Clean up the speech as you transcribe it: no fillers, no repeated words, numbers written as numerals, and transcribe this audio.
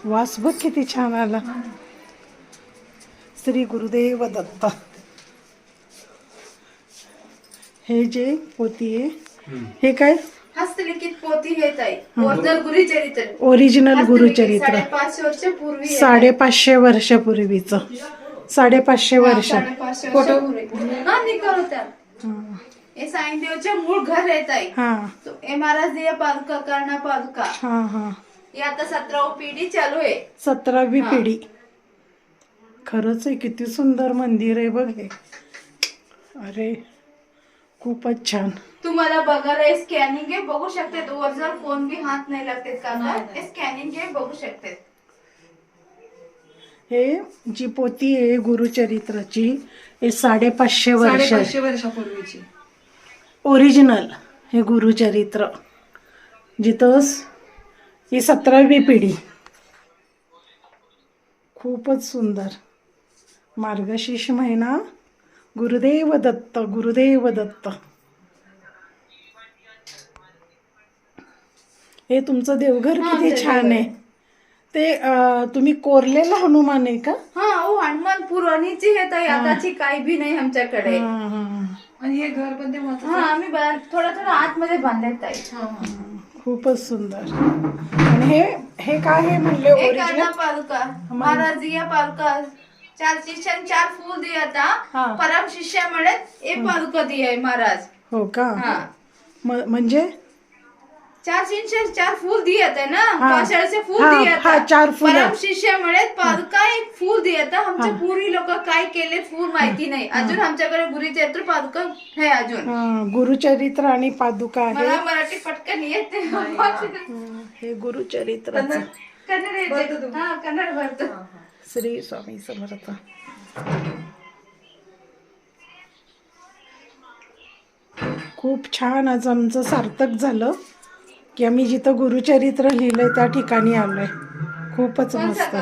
वास बघ किती छान आला. श्री गुरुदेव दत्त. हे जे पोती आहे हे काय? हस्तलिखित पोथी हे ताई. ओरिजिनल गुरुचरित्र. ओरिजिनल गुरुचरित्र. 550 वर्षापूर्वी. 550 वर्षापूर्वीचं. 550 वर्ष. फोटो हा निकल होता. हे साईंदेवचे मूळ घर आहे ताई. हे महाराज ये पादुका करणा पादुका. हे आता 17वी पिढी चालू आहे. 17वी पिढी. खरंच आहे, किती सुंदर मंदिर आहे बघ हे. अरे खूपच छान. तुम्हाला बघायला स्कॅनिंग आहे, बघू शकते. ओरिजिनल कोण भी हात नाही लागते का? स्कॅनिंग आहे, बघू शकते. हे जी पोती आहे गुरुचरित्राची हे 550 वर्षापूर्वीची ओरिजिनल हे गुरुचरित्र. जिथं ही 17वी पिढी. खूपच सुंदर. मार्गशीर्ष महिना. गुरुदेव दत्त, गुरुदेव दत्त. हे तुमचं देवघर किती छान आहे. ते तुम्ही कोरलेला हनुमान आहे का? हा, ओ हनुमान पुराणीची आहे ताई, आताची काही भी नाही आमच्याकडे. आणि हे घर पण ते हा, आम्ही थोडं थोडं आतमध्ये बांधले ताई. खूपच सुंदर. आणि हे काय आहे म्हणले? ओरिजिनल पादुका. महाराज या पादुका 4 शिष्यां 4 फूल दिया था. परम शिष्य मुळे एक पादुका दिया है महाराज. हो का? म्हणजे 4 शिष्य 4 फूल दिए थे ना. पाषाणचे फूल दिया था. 4 फूल. परम शिष्य मुळे पादुका एक फूल दिया था. आमच्या पूर्वी लोक काय केले फूल माहिती नाही. अजून आमच्याकडे गुरुचरित्र पादुका आहे अजून. गुरुचरित्र आणि पादुका आहे. मला मराठी पटकन येते. हे गुरुचरित्राचं. कन्नड येते. हा, कन्नड भरतो. श्री स्वामी समर्थ. खूप छान. आज आमचं सार्थक झालं की आम्ही जिथं गुरुचरित्र लिहिलंय त्या ठिकाणी आलोय. खूपच मस्त.